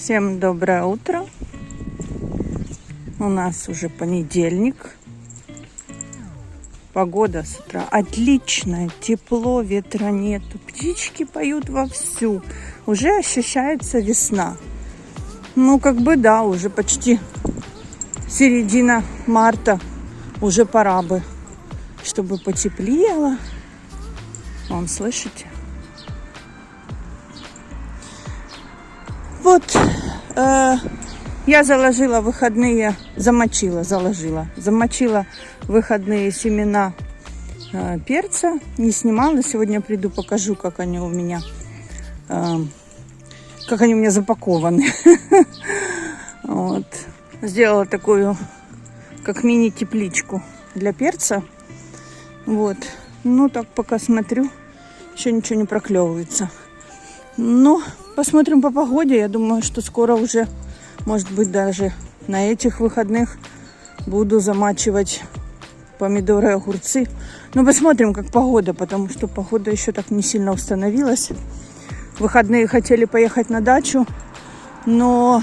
Всем доброе утро. У нас уже понедельник. Погода с утра отличная, тепло, ветра нету. Птички поют вовсю. Уже ощущается весна. Ну, да, уже почти середина марта. Уже пора бы, чтобы потеплело. Вон, слышите? Вот, я заложила выходные, замочила выходные семена перца, не снимала. Сегодня приду, покажу, как они у меня запакованы. Вот. Сделала такую, как мини-тепличку для перца. Вот. Ну, так пока смотрю, еще ничего не проклевывается. Но посмотрим по погоде. Я думаю, что скоро уже, может быть, даже на этих выходных буду замачивать помидоры и огурцы. Но посмотрим, как погода, потому что погода еще так не сильно установилась. В выходные хотели поехать на дачу, но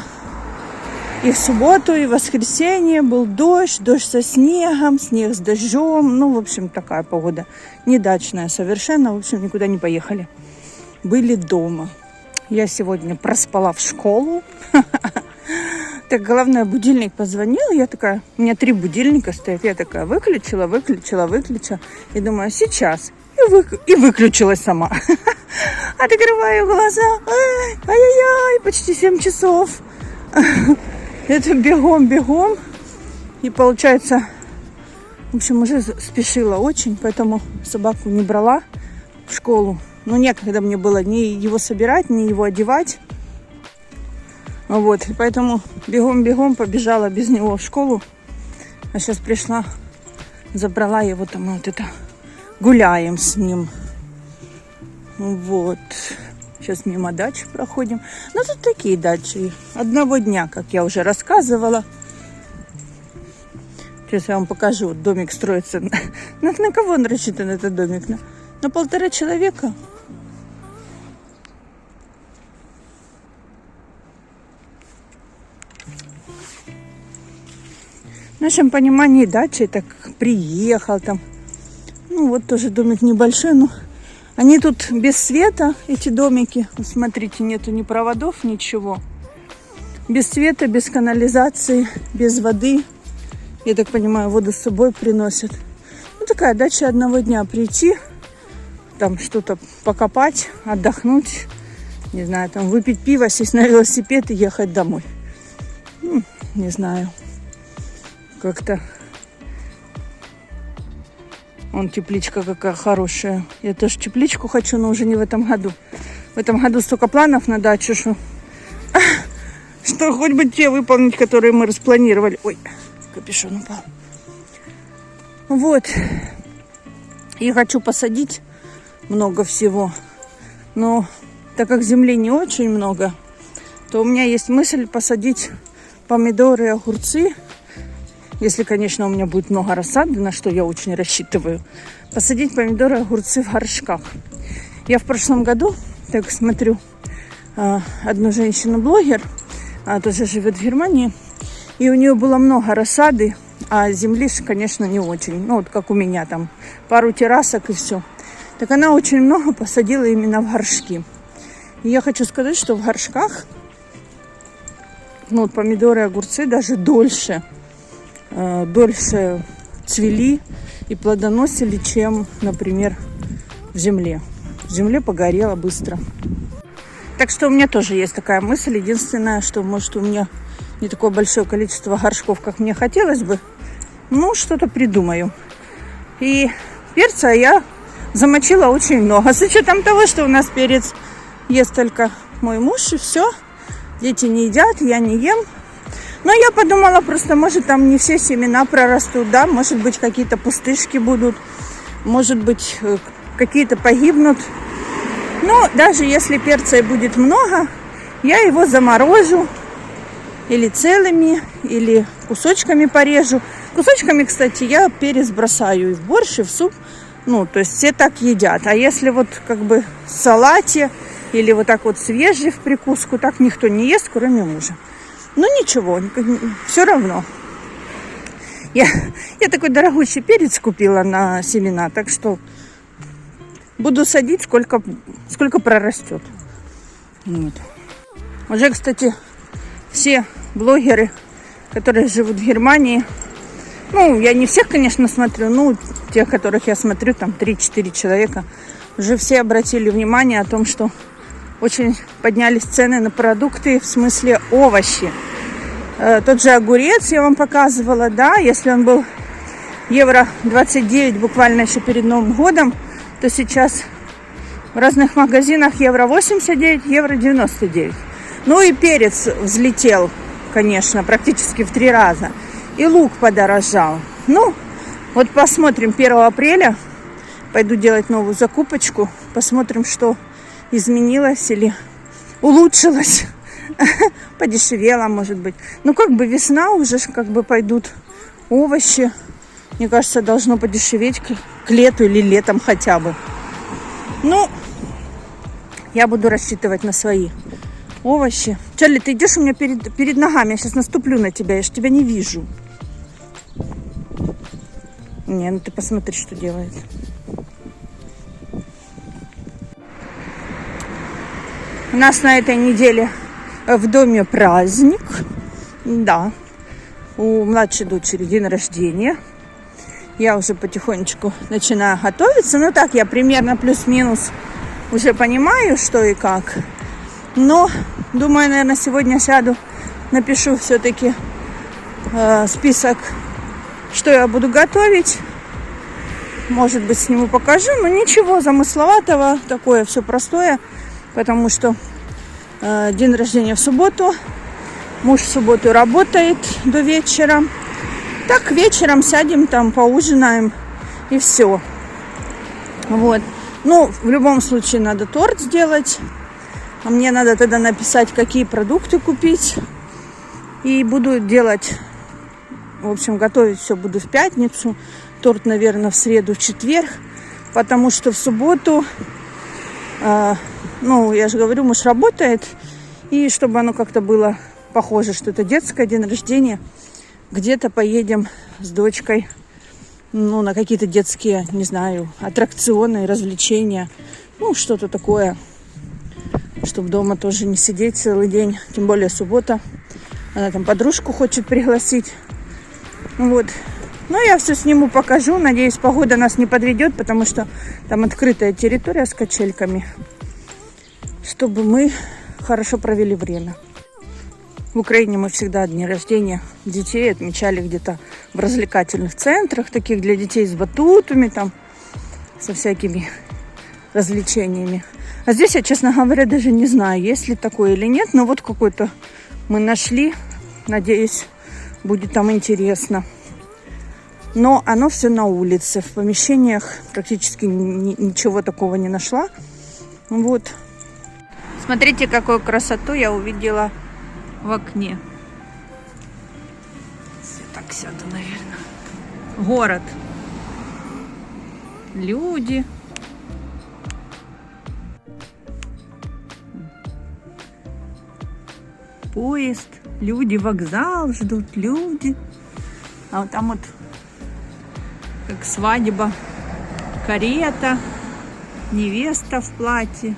и в субботу, и в воскресенье был дождь со снегом, снег с дождем. Ну, в общем, такая погода не дачная совершенно. В общем, никуда не поехали. Были дома. Я сегодня проспала в школу. Так, главное, будильник позвонил. Я такая, у меня 3 будильника стоят. Я такая выключила. И думаю, сейчас. И выключилась сама. Открываю глаза. Ай-яй-яй, почти 7 часов. Это бегом. И получается, в общем, уже спешила очень. Поэтому собаку не брала в школу. Но некогда мне было ни его собирать, ни его одевать. Вот, и поэтому бегом побежала без него в школу. А сейчас пришла, забрала его там, вот это, гуляем с ним. Вот. Сейчас мимо дачи проходим. Ну, тут такие дачи. Одного дня, как я уже рассказывала. Сейчас я вам покажу. Вот домик строится. На кого он рассчитан, этот домик? На 1,5 человека. В нашем понимании дачи, так приехал там. Ну, вот тоже домик небольшой, но они тут без света, эти домики. Вот смотрите, нету ни проводов, ничего. Без света, без канализации, без воды. Я так понимаю, воду с собой приносят. Ну, такая дача одного дня. Прийти, там что-то покопать, отдохнуть. Не знаю, там выпить пиво, сесть на велосипед и ехать домой. Ну, не знаю. Как-то вон тепличка какая хорошая. Я тоже тепличку хочу, но уже не в этом году. В этом году столько планов на дачу, что хоть бы те выполнить, которые мы распланировали. Ой, капюшон упал. Вот. И хочу посадить много всего. Но так как земли не очень много, то у меня есть мысль посадить помидоры и огурцы. Если, конечно, у меня будет много рассады, на что я очень рассчитываю, посадить помидоры и огурцы в горшках. Я в прошлом году, так смотрю, одну женщину-блогер, она тоже живет в Германии, и у нее было много рассады, а земли, конечно, не очень. Ну, вот как у меня там, пару террасок и все. Так она очень много посадила именно в горшки. И я хочу сказать, что в горшках, ну, вот помидоры и огурцы даже дольше цвели и плодоносили, чем, например, в земле. В земле погорело быстро. Так что у меня тоже есть такая мысль. Единственное, что, может, у меня не такое большое количество горшков, как мне хотелось бы. Ну, что-то придумаю. И перца я замочила очень много. С учетом того, что у нас перец ест только мой муж, и все. Дети не едят, я не ем. Но я подумала, просто, может, там не все семена прорастут, да, может быть, какие-то пустышки будут, может быть, какие-то погибнут. Но даже если перца и будет много, я его заморожу или целыми, или кусочками порежу. Кусочками, кстати, я перец бросаю и в борщ, и в суп. Ну, то есть все так едят. А если вот как бы в салате или вот так вот свежий в прикуску. Так никто не ест, кроме мужа. Ну ничего, все равно. Я такой дорогущий перец купила на семена, так что буду садить, сколько прорастет. Вот. Уже, кстати, все блогеры, которые живут в Германии, ну, я не всех, конечно, смотрю, ну, тех, которых я смотрю, там 3-4 человека, уже все обратили внимание о том, что очень поднялись цены на продукты, в смысле овощи. Тот же огурец я вам показывала, да, если он был евро 29 буквально еще перед Новым годом, то сейчас в разных магазинах евро 89, евро 99. Ну и перец взлетел, конечно, практически в 3 раза. И лук подорожал. Ну, вот посмотрим 1 апреля. Пойду делать новую закупочку. Посмотрим, что изменилось или улучшилось. Подешевело, может быть. Ну, как бы весна, уже как бы пойдут овощи. Мне кажется, должно подешеветь к лету или летом хотя бы. Ну, я буду рассчитывать на свои овощи. Чарли, ты идешь у меня перед ногами. Я сейчас наступлю на тебя, я же тебя не вижу. Не, ну ты посмотри, что делает. У нас на этой неделе в доме праздник. Да, у младшей дочери день рождения. Я уже потихонечку начинаю готовиться. Ну так, я примерно плюс-минус уже понимаю, что и как. Но, думаю, наверное, сегодня сяду, напишу все-таки список, что я буду готовить. Может быть, сниму, покажу. Но ничего замысловатого, такое все простое. Потому что день рождения в субботу. Муж в субботу работает до вечера. Так, вечером сядем там, поужинаем и все. Вот. Ну, в любом случае надо торт сделать. А мне надо тогда написать, какие продукты купить. И буду делать, в общем, готовить все буду в пятницу. Торт, наверное, в среду, в четверг. Потому что в субботу, ну, я же говорю, муж работает. И чтобы оно как-то было похоже, что это детское день рождения, где-то поедем с дочкой, ну, на какие-то детские, не знаю, аттракционы, развлечения. Ну, что-то такое, чтобы дома тоже не сидеть целый день. Тем более суббота. Она там подружку хочет пригласить. Вот. Но я все сниму, покажу. Надеюсь, погода нас не подведет, потому что там открытая территория с качельками. Чтобы мы хорошо провели время. В Украине мы всегда дни рождения детей отмечали где-то в развлекательных центрах, таких для детей с батутами, там, со всякими развлечениями. А здесь я, честно говоря, даже не знаю, есть ли такое или нет. Но вот какой-то мы нашли. Надеюсь, будет там интересно. Но оно все на улице. В помещениях практически ничего такого не нашла. Вот. Смотрите, какую красоту я увидела в окне. Я так сяду, наверное. Город. Люди. Поезд. Люди, вокзал ждут. Люди. А вот там вот как свадьба. Карета. Невеста в платье.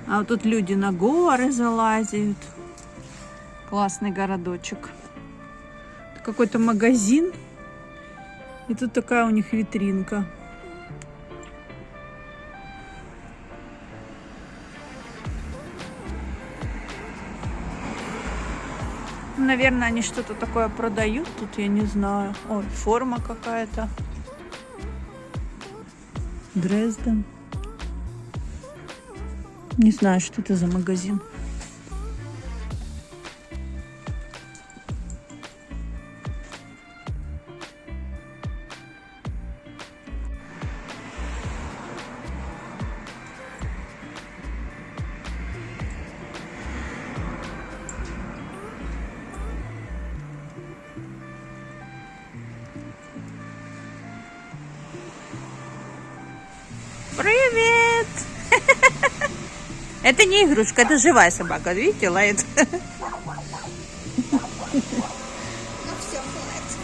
А вот тут люди на горы залазят. Классный городочек. Какой-то магазин. И тут такая у них витринка. Наверное, они что-то такое продают. Тут я не знаю. Ой, форма какая-то. Дрезден. Не знаю, что это за магазин. Привет! Это не игрушка, это живая собака. Видите, лает. Ну все, хватит.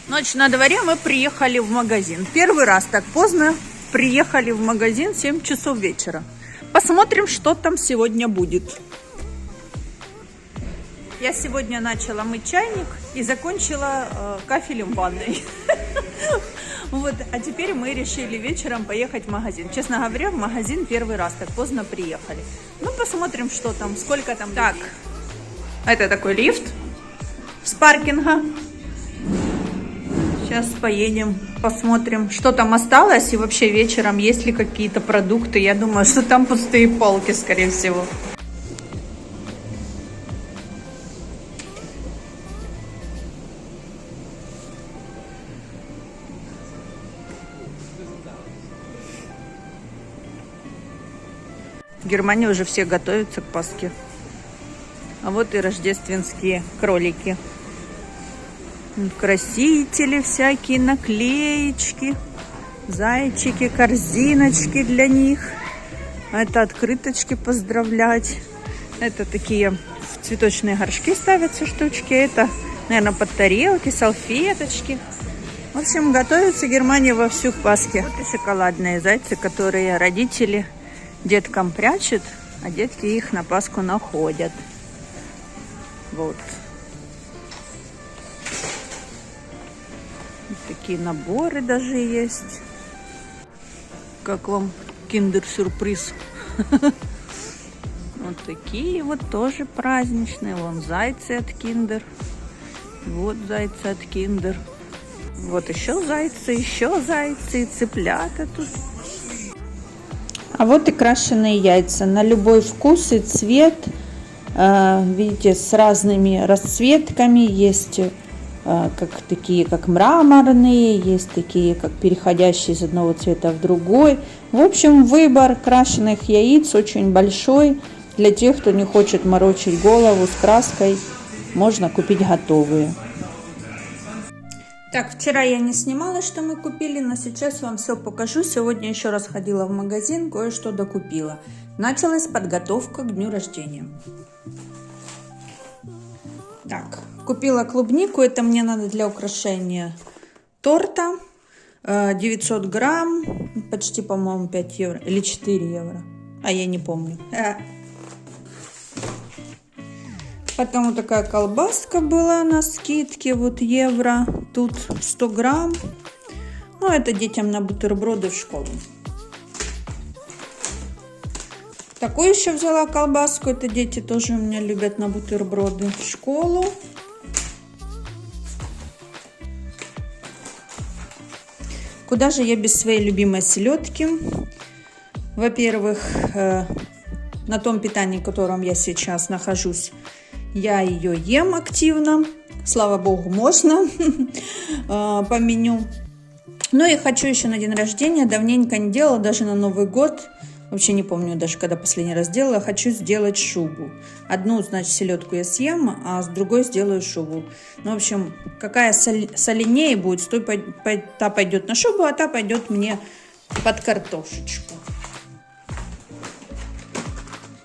Ночь на дворе, мы приехали в магазин. Первый раз так поздно приехали в магазин, 7 часов вечера. Посмотрим, что там сегодня будет. Я сегодня начала мыть чайник и закончила кафелем в ванной. Вот, а теперь мы решили вечером поехать в магазин. Честно говоря, в магазин первый раз так поздно приехали. Ну, посмотрим, что там, сколько там. Так, это такой лифт с паркинга. Сейчас поедем, посмотрим, что там осталось. И вообще вечером есть ли какие-то продукты. Я думаю, что там пустые полки, скорее всего. В Германии уже все готовятся к Пасхе. А вот и рождественские кролики. Красители всякие, наклеечки, зайчики, корзиночки для них. Это открыточки поздравлять. Это такие цветочные горшки ставятся штучки. Это, наверное, под тарелки, салфеточки. В общем, готовится Германия вовсю к Пасхе. Вот и шоколадные зайцы, которые родители деткам прячут, а детки их на Пасху находят. Вот. Такие наборы даже есть. Как вам киндер-сюрприз? Вот такие вот тоже праздничные. Вон зайцы от киндер. Вот зайцы от киндер. Вот еще зайцы и цыплята тут. А вот и крашеные яйца на любой вкус и цвет. Видите, с разными расцветками. Есть такие, как мраморные, есть такие, как переходящие из одного цвета в другой. В общем, выбор крашеных яиц очень большой. Для тех, кто не хочет морочить голову с краской, можно купить готовые. Так, вчера я не снимала, что мы купили, но сейчас вам все покажу. Сегодня еще раз ходила в магазин, кое-что докупила. Началась подготовка к дню рождения. Так, купила клубнику, это мне надо для украшения торта. 900 грамм, почти, по-моему, 5 евро или 4 евро. А я не помню. Потом вот такая колбаска была на скидке, вот евро. Тут 100 грамм. Ну, это детям на бутерброды в школу. Такую еще взяла колбаску. Это дети тоже у меня любят на бутерброды в школу. Куда же я без своей любимой селедки? Во-первых, на том питании, в котором я сейчас нахожусь, я ее ем активно. Слава богу, можно по меню. Ну и хочу еще на день рождения. Давненько не делала, даже на Новый год. Вообще не помню даже, когда последний раз делала. Хочу сделать шубу. Одну, значит, селедку я съем, а с другой сделаю шубу. Ну, в общем, какая соленее будет, та пойдет на шубу, а та пойдет мне под картошечку.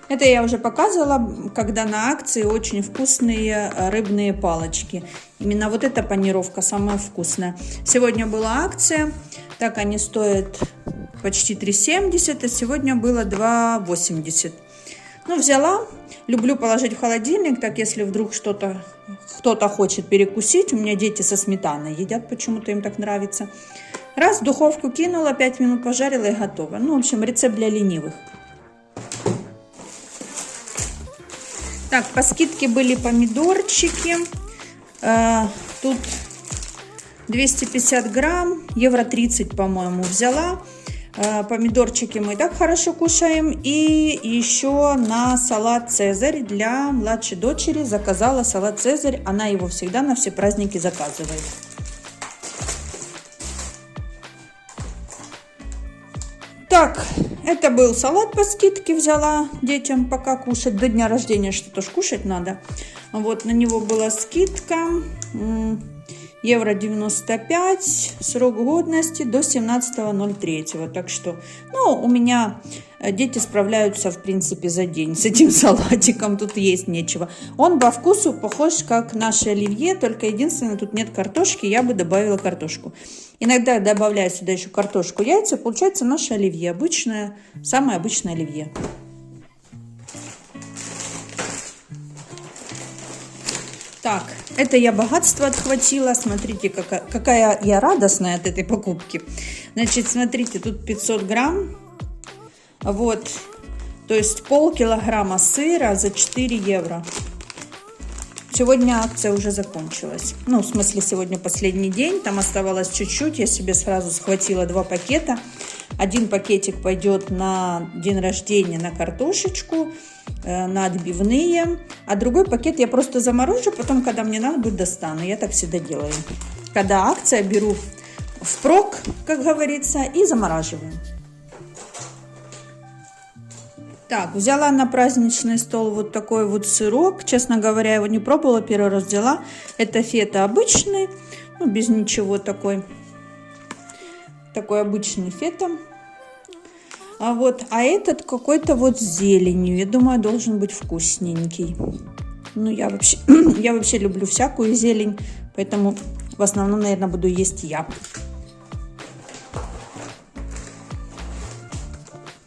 Это я уже показывала, когда на акции очень вкусные рыбные палочки. Именно вот эта панировка самая вкусная. Сегодня была акция, так они стоят почти 3,70, а сегодня было 2,80. Ну, взяла, люблю положить в холодильник, так если вдруг кто-то хочет перекусить. У меня дети со сметаной едят, почему-то им так нравится. Раз, в духовку кинула, 5 минут пожарила и готово. Ну, в общем, рецепт для ленивых. Так, по скидке были помидорчики. Тут 250 грамм, евро 30, по-моему, взяла. Помидорчики мы и так хорошо кушаем. И еще на салат «Цезарь» для младшей дочери заказала салат «Цезарь». Она его всегда на все праздники заказывает. Так, это был салат по скидке, взяла детям пока кушать. До дня рождения что-то ж кушать надо. Вот, на него была скидка. евро 95, срок годности до 17.03. Так что, ну, у меня дети справляются, в принципе, за день с этим салатиком. Тут есть нечего. Он по вкусу похож, как наше оливье, только единственное, тут нет картошки, я бы добавила картошку. Иногда добавляю сюда еще картошку, яйца, получается наше оливье. Обычное, самое обычное оливье. Так, это я богатство отхватила. Смотрите, какая я радостная от этой покупки. Значит, смотрите, тут 500 грамм. Вот, то есть полкилограмма сыра за 4 евро. Сегодня акция уже закончилась. Ну, в смысле, сегодня последний день. Там оставалось чуть-чуть. Я себе сразу схватила 2 пакета. Один пакетик пойдет на день рождения на картошечку, на отбивные. А другой пакет я просто заморожу, потом, когда мне надо будет, достану. Я так всегда делаю. Когда акция, беру впрок, как говорится, и замораживаю. Так, взяла на праздничный стол вот такой вот сырок. Честно говоря, я его не пробовала, первый раз взяла. Это фета обычный, ну, без ничего такой обычный фета. А этот какой-то вот с зеленью. Я думаю, должен быть вкусненький. Ну, я вообще люблю всякую зелень, поэтому в основном, наверное, буду есть я.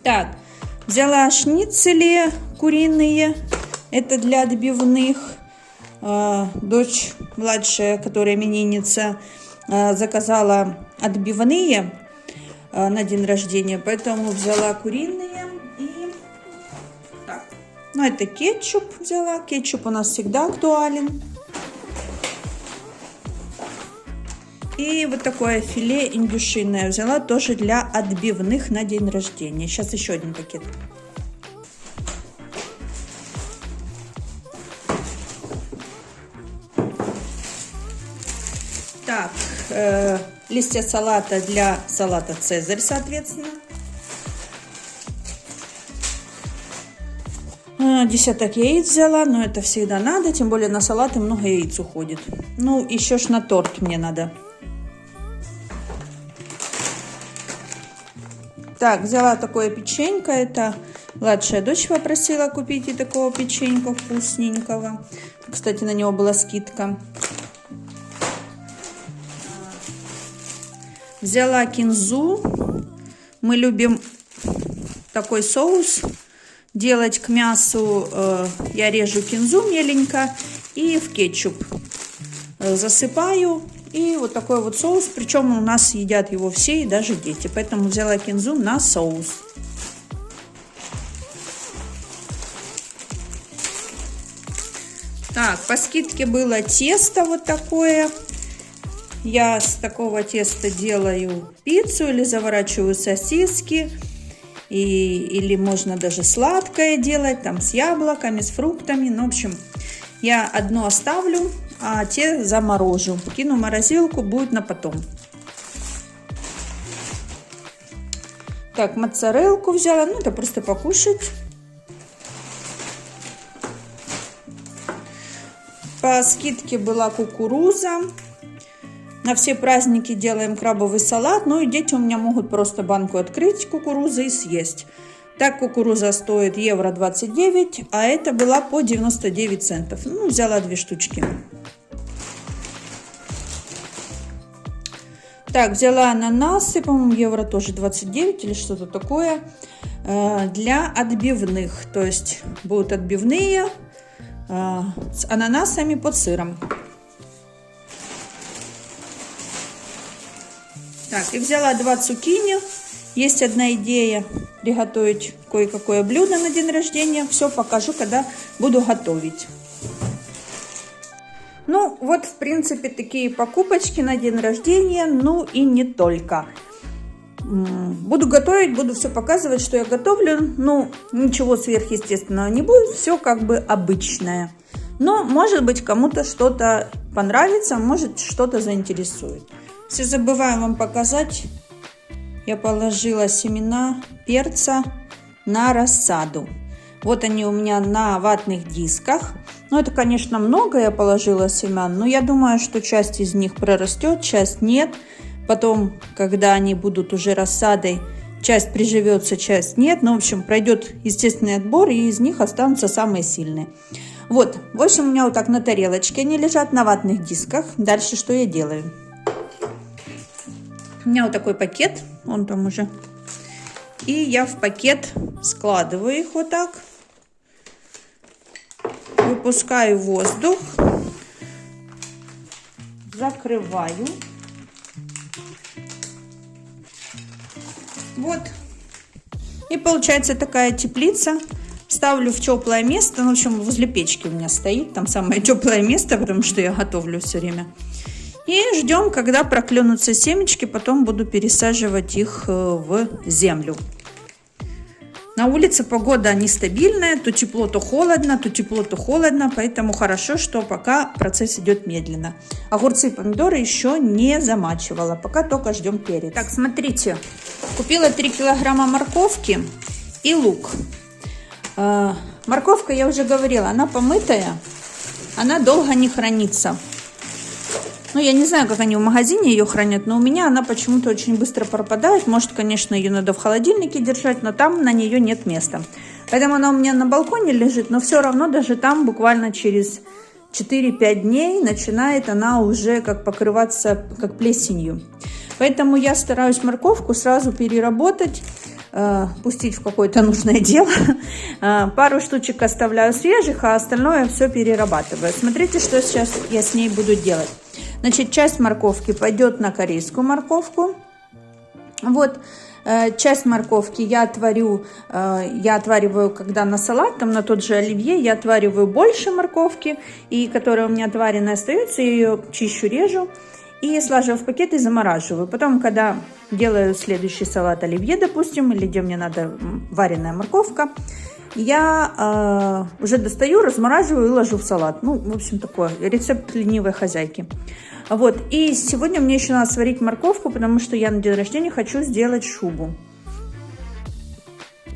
Так, взяла шницели куриные. Это для отбивных. Дочь младшая, которая именинница, заказала отбивные на день рождения, поэтому взяла куриные. И так, ну, это кетчуп взяла. Кетчуп у нас всегда актуален. И вот такое филе индюшиное взяла тоже для отбивных на день рождения. Сейчас еще один пакет. Так, листья салата для салата «Цезарь», соответственно. Десяток яиц взяла, но это всегда надо, тем более на салаты много яиц уходит. Ну, еще ж на торт мне надо. Так, взяла такое печенько, это младшая дочь попросила купить и такого печенька вкусненького. Кстати, на него была скидка. Взяла кинзу. Мы любим такой соус делать к мясу. Я режу кинзу меленько и в кетчуп засыпаю. И вот такой вот соус. Причем у нас едят его все, и даже дети. Поэтому взяла кинзу на соус. Так, по скидке было тесто вот такое. Я с такого теста делаю пиццу или заворачиваю сосиски. Или можно даже сладкое делать, там с яблоками, с фруктами. Ну, в общем, я одно оставлю, а те заморожу. Кину в морозилку, будет на потом. Так, моцарелку взяла, ну, это просто покушать. По скидке была кукуруза. На все праздники делаем крабовый салат. Ну и дети у меня могут просто банку открыть кукурузы и съесть. Так, кукуруза стоит евро 29, а это была по 99 центов. Ну, взяла 2 штучки. Так, взяла ананасы, по-моему, евро тоже 29 или что-то такое. Для отбивных. То есть будут отбивные с ананасами под сыром. Так, и взяла 2 цукини. Есть одна идея приготовить кое-какое блюдо на день рождения. Все покажу, когда буду готовить. Ну, вот, в принципе, такие покупочки на день рождения. Ну, и не только. Буду готовить, буду все показывать, что я готовлю. Ну, ничего сверхъестественного не будет. Все как бы обычное. Но, может быть, кому-то что-то понравится, может, что-то заинтересует. Все забываю вам показать. Я положила семена перца на рассаду. Вот они у меня на ватных дисках. Ну, это, конечно, много я положила семян, но я думаю, что часть из них прорастет, часть нет. Потом, когда они будут уже рассадой, часть приживется, часть нет. Ну, в общем, пройдет естественный отбор, и из них останутся самые сильные. Вот, в общем, у меня вот так на тарелочке они лежат, на ватных дисках. Дальше что я делаю? У меня вот такой пакет, он там уже. И я в пакет складываю их вот так. Выпускаю воздух. Закрываю. Вот. И получается такая теплица. Ставлю в теплое место. Ну, в общем, возле печки у меня стоит. Там самое теплое место, потому что я готовлю все время. И ждем, когда проклюнутся семечки. Потом буду пересаживать их в землю. На улице погода нестабильная. То тепло, то холодно. То тепло, то холодно. Поэтому хорошо, что пока процесс идет медленно. Огурцы и помидоры еще не замачивала. Пока только ждем перец. Так, смотрите. Купила 3 килограмма морковки и лук. Морковка, я уже говорила, она помытая, она долго не хранится. Ну, я не знаю, как они в магазине ее хранят, но у меня она почему-то очень быстро пропадает. Может, конечно, ее надо в холодильнике держать, но там на нее нет места. Поэтому она у меня на балконе лежит, но все равно даже там буквально через 4-5 дней начинает она уже как покрываться как плесенью. Поэтому я стараюсь морковку сразу переработать, пустить в какое-то нужное дело. Пару штучек оставляю свежих, а остальное все перерабатываю. Смотрите, что сейчас я с ней буду делать. Значит, часть морковки пойдет на корейскую морковку. Вот. Часть морковки я отвариваю, когда на салат, там на тот же оливье, я отвариваю больше морковки, и которая у меня отваренная остается, я ее чищу, режу. И сложу в пакет и замораживаю. Потом, когда делаю следующий салат оливье, допустим, или где мне надо вареная морковка, я уже достаю, размораживаю и ложу в салат. Ну, в общем, такой рецепт ленивой хозяйки. Вот. И сегодня мне еще надо сварить морковку, потому что я на день рождения хочу сделать шубу.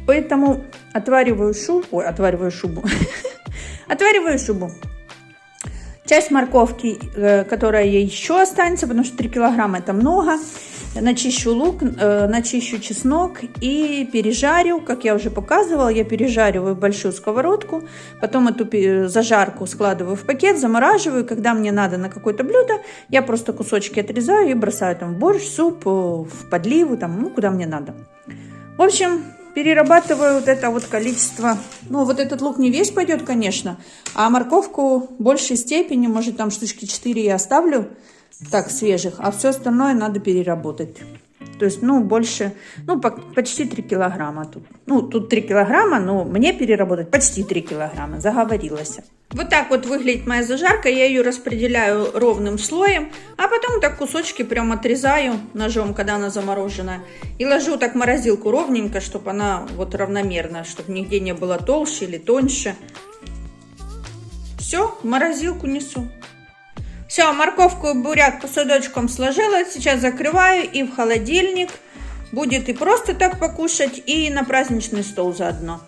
Поэтому отвариваю шубу. Часть морковки, которая еще останется, потому что 3 килограмма это много. Начищу лук, начищу чеснок и пережарю. Как я уже показывала, я пережариваю в большую сковородку. Потом эту зажарку складываю в пакет, замораживаю. Когда мне надо на какое-то блюдо, я просто кусочки отрезаю и бросаю там в борщ, суп, в подливу, там, ну, куда мне надо. В общем, перерабатываю вот это вот количество. Ну, вот этот лук не весь пойдет, конечно, а морковку в большей степени, может, там штучки 4 я оставлю так свежих, а все остальное надо переработать. То есть, ну, больше, ну, почти 3 килограмма тут. Ну, тут 3 килограмма, но мне переработать почти 3 килограмма, заговорилась. Вот так вот выглядит моя зажарка, я ее распределяю ровным слоем, а потом так кусочки прям отрезаю ножом, когда она замороженная, и ложу так в морозилку ровненько, чтобы она вот равномерно, чтобы нигде не было толще или тоньше. Все, в морозилку несу. Все, морковку и буряк по судочкам сложила, сейчас закрываю и в холодильник. Будет и просто так покушать, и на праздничный стол заодно.